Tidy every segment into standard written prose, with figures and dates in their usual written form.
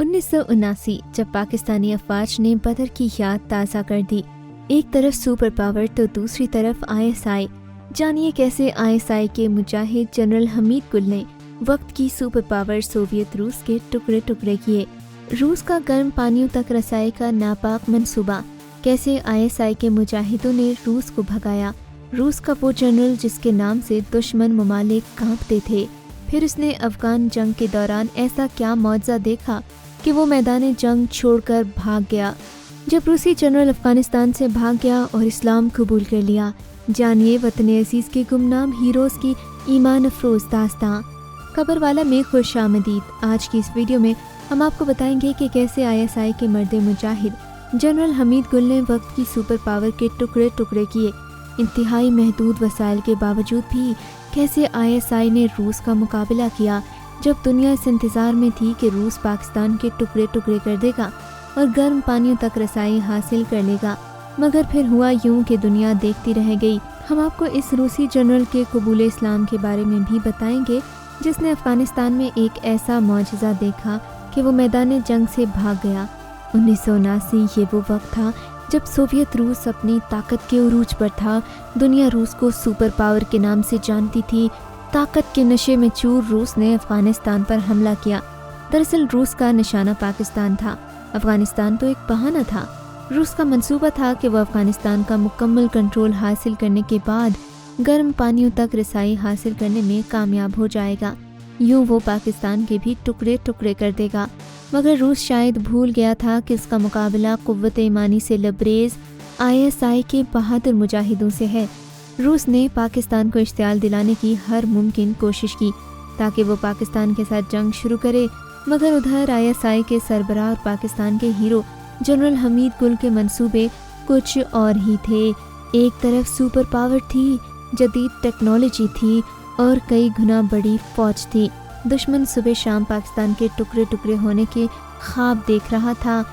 1979 जब पाकिस्तानी अफवाज ने बदर की याद ताज़ा कर दी। एक तरफ सुपर पावर तो दूसरी तरफ ISI। जानिए कैसे ISI के मुजाहिद जनरल हमीद गुल ने वक्त की सुपर पावर सोवियत रूस के टुकड़े टुकड़े किए। रूस का गर्म पानियों तक रसाई का नापाक मंसूबा, कैसे ISI के मुजाहिदों ने रूस को भगाया। रूस का वो जनरल जिसके नाम से दुश्मन ममालिक कांपते थे। फिर उसने अफगान जंग के दौरान ऐसा क्या मौजज़ा देखा कि वो मैदान जंग छोड़कर भाग गया। जब रूसी जनरल अफगानिस्तान से भाग गया और इस्लाम कबूल कर लिया। जानिए वतन अजीज़ के गुमनाम हीरोज़ की ईमान अफरोज़ दास्तां। खबरवाला में खुश आमदीद। आज की इस वीडियो में हम आपको बताएंगे कि कैसे ISI के मर्द मुजाहिद जनरल हमीद गुल ने वक्त की सुपर पावर के टुकड़े टुकड़े किए। इंतहाई महदूद वसाइल के बावजूद भी कैसे ISI ने रूस का मुकाबला किया, जब दुनिया इस इंतज़ार में थी कि रूस पाकिस्तान के टुकड़े टुकड़े कर देगा और गर्म पानियों तक रसाई हासिल कर लेगा। मगर फिर हुआ यूं कि दुनिया देखती रह गई। हम आपको इस रूसी जनरल के कबूल इस्लाम के बारे में भी बताएंगे, जिसने अफगानिस्तान में एक ऐसा मौजज़ा देखा कि वो मैदान जंग से भाग गया। 1979 ये वो वक्त था जब सोवियत रूस अपनी ताकत के उरूज पर था। दुनिया रूस को सुपर पावर के नाम से जानती थी। ताकत के नशे में चूर रूस ने अफगानिस्तान पर हमला किया। दरअसल रूस का निशाना पाकिस्तान था। अफगानिस्तान तो एक बहाना था। रूस का मंसूबा था कि वह अफगानिस्तान का मुकम्मल कंट्रोल हासिल करने के बाद गर्म पानियों तक रसाई हासिल करने में कामयाब हो जाएगा। यूं वो पाकिस्तान के भी टुकड़े टुकड़े कर देगा। मगर रूस शायद भूल गया था कि इसका मुकाबला कुव्वत ईमानी से लबरेज ISI के बहादुर मुजाहिदों से है। रूस ने पाकिस्तान को इश्तियाल दिलाने की हर मुमकिन कोशिश की ताकि वो पाकिस्तान के साथ जंग शुरू करे। मगर उधर ISI के सरबराह और पाकिस्तान के हीरो जनरल हमीद गुल के मंसूबे कुछ और ही थे। एक तरफ सुपर पावर थी, जदीद टेक्नोलॉजी थी और कई गुना बड़ी फौज थी। दुश्मन सुबह शाम पाकिस्तान के टुकड़े टुकड़े होने के ख्वाब देख रहा था।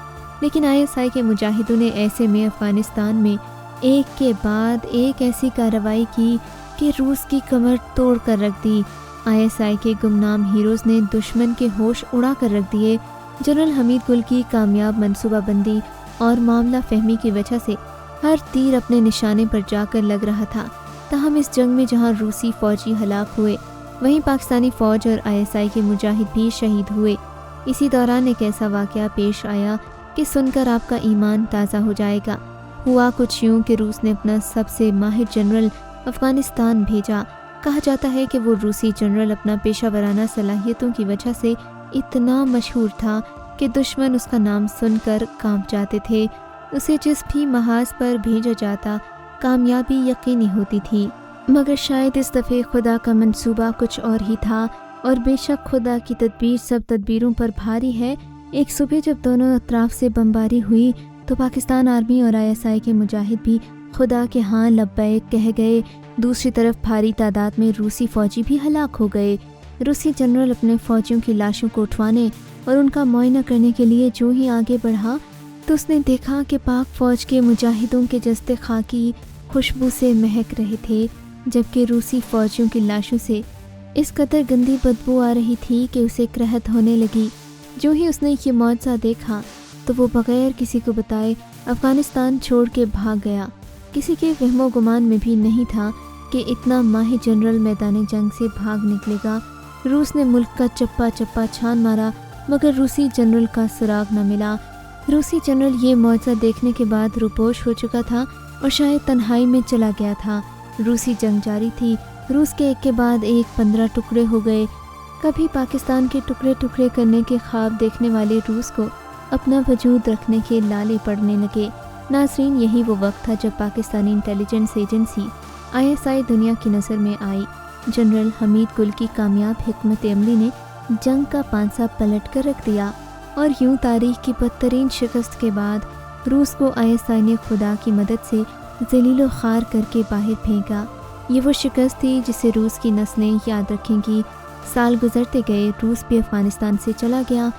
लेकिन ISI के मुजाहिदों ने ऐसे में अफगानिस्तान में एक के बाद एक ऐसी कार्रवाई की कि रूस की कमर तोड़ कर रख दी। ISI के गुमनाम हीरोज़ ने दुश्मन के होश उड़ा कर रख दिए। जनरल हमीद गुल की कामयाब मंसूबाबंदी और मामला फहमी की वजह से हर तीर अपने निशाने पर जाकर लग रहा था। ताहम इस जंग में जहां रूसी फौजी हलाक हुए, वहीं पाकिस्तानी फ़ौज और ISI के मुजाहिद भी शहीद हुए। इसी दौरान एक ऐसा वाक़या पेश आया कि सुनकर आपका ईमान ताज़ा हो जाएगा। हुआ कुछ यूं कि रूस ने अपना सबसे माहिर जनरल अफ़गानिस्तान भेजा। कहा जाता है कि वो रूसी जनरल अपना पेशा वराना सलाहियतों की वजह से इतना मशहूर था कि दुश्मन उसका नाम सुनकर कांप जाते थे। उसे जिस भी महाज पर भेजा जाता कामयाबी यकीनी होती थी। मगर शायद इस दफ़े खुदा का मंसूबा कुछ और ही था, और बेशक खुदा की तदबीर सब तदबीरों पर भारी है। एक सुबह जब दोनों अतराफ से बमबारी हुई तो पाकिस्तान आर्मी और ISI के मुजाहिद भी खुदा के हाँ लब्बैक कह गए। दूसरी तरफ भारी तादाद में रूसी फौजी भी हलाक हो गए। रूसी जनरल अपने फौजियों की लाशों को उठवाने और उनका मुआयना करने के लिए जो ही आगे बढ़ा तो उसने देखा कि पाक फौज के मुजाहिदों के जस्ते खाकी खुशबू से महक रहे थे, जबकि रूसी फौजियों की लाशों से इस कदर गंदी बदबू आ रही थी कि उसे करहत होने लगी। जो ही उसने ये मौजज़ा देखा तो वो बगैर किसी को बताए अफ़गानिस्तान छोड़ के भाग गया। किसी के वहमो गुमान में भी नहीं था कि इतना माहिर जनरल मैदान जंग से भाग निकलेगा। रूस ने मुल्क का चप्पा चप्पा छान मारा, मगर रूसी जनरल का सुराग न मिला। रूसी जनरल ये मौजज़ा देखने के बाद रुपोश हो चुका था और शायद तन्हाई में चला गया था। रूसी जंग जारी थी। रूस के एक के बाद एक 15 टुकड़े हो गए। कभी पाकिस्तान के टुकड़े टुकड़े करने के ख्वाब देखने वाले रूस को अपना वजूद रखने के लाले पड़ने लगे। नाज़रीन, यही वो वक्त था जब पाकिस्तानी इंटेलिजेंस एजेंसी ISI दुनिया की नज़र में आई। जनरल हमीद गुल की कामयाब हिकमत अमली ने जंग का पांसा पलट कर रख दिया, और यूं तारीख की बदतरीन शिकस्त के बाद रूस को ISI ने खुदा की मदद से ज़लील व ख़ार करके बाहर फेंका। ये वो शिकस्त थी जिसे रूस की नस्लें याद रखेंगी। साल गुजरते गए, रूस भी अफ़गानिस्तान से चला गया,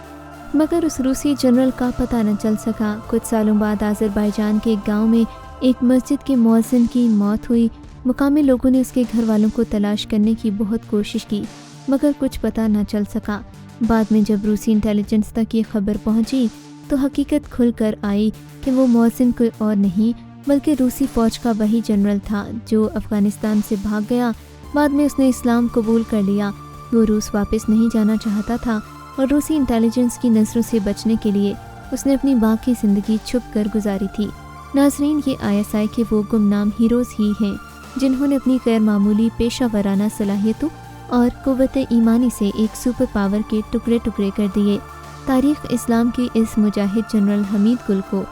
मगर उस रूसी जनरल का पता न चल सका। कुछ सालों बाद आज़रबाईजान के एक गाँव में एक मस्जिद के मुअज्जिन की मौत हुई। मुकामी लोगों ने उसके घर वालों को तलाश करने की बहुत कोशिश की, मगर कुछ पता न चल सका। بعد میں جب روسی انٹیلیجنس تک یہ خبر پہنچی تو حقیقت کھل کر آئی کہ وہ محسن کوئی اور نہیں بلکہ روسی فوج کا وہی جنرل تھا جو افغانستان سے بھاگ گیا۔ بعد میں اس نے اسلام قبول کر لیا۔ وہ روس واپس نہیں جانا چاہتا تھا اور روسی انٹیلیجنس کی نظروں سے بچنے کے لیے اس نے اپنی باقی زندگی چھپ کر گزاری تھی۔ ناظرین، یہ ISI کے وہ گمنام ہیروز ہی ہیں جنہوں نے اپنی غیر معمولی پیشہ ورانہ صلاحیتوں اور قوت ایمانی سے ایک سپر پاور کے ٹکڑے ٹکڑے کر دیے۔ تاریخ اسلام کی اس مجاہد جنرل حمید گل کو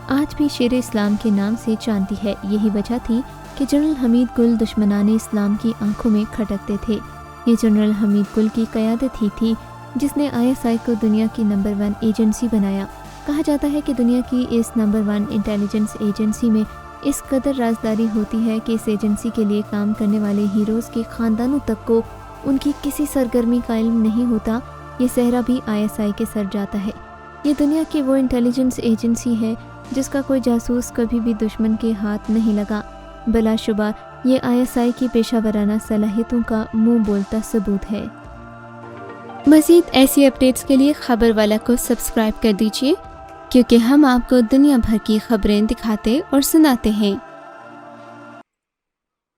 آج بھی شیر اسلام کے نام سے جانتی ہے۔ یہی وجہ تھی کہ جنرل حمید گل دشمنان اسلام کی آنکھوں میں کھٹکتے تھے۔ یہ جنرل حمید گل کی قیادت ہی تھی جس نے ISI کو دنیا کی نمبر 1 ایجنسی بنایا۔ کہا جاتا ہے کہ دنیا کی اس نمبر 1 انٹیلیجنس ایجنسی میں اس قدر رازداری ہوتی ہے کہ اس ایجنسی کے لیے کام کرنے والے ہیروز کے خاندانوں تک کو ان کی کسی سرگرمی کا علم نہیں ہوتا۔ یہ صحرا بھی ISI کے سر جاتا ہے۔ یہ دنیا کی وہ انٹیلیجنس ایجنسی ہے جس کا کوئی جاسوس کبھی بھی دشمن کے ہاتھ نہیں لگا۔ بلا شبہ یہ ISI کی پیشہ ورانہ صلاحیتوں کا منہ بولتا ثبوت ہے۔ مزید ایسی اپڈیٹس کے لیے خبر والا کو سبسکرائب کر دیجیے، کیونکہ ہم آپ کو دنیا بھر کی خبریں دکھاتے اور سناتے ہیں۔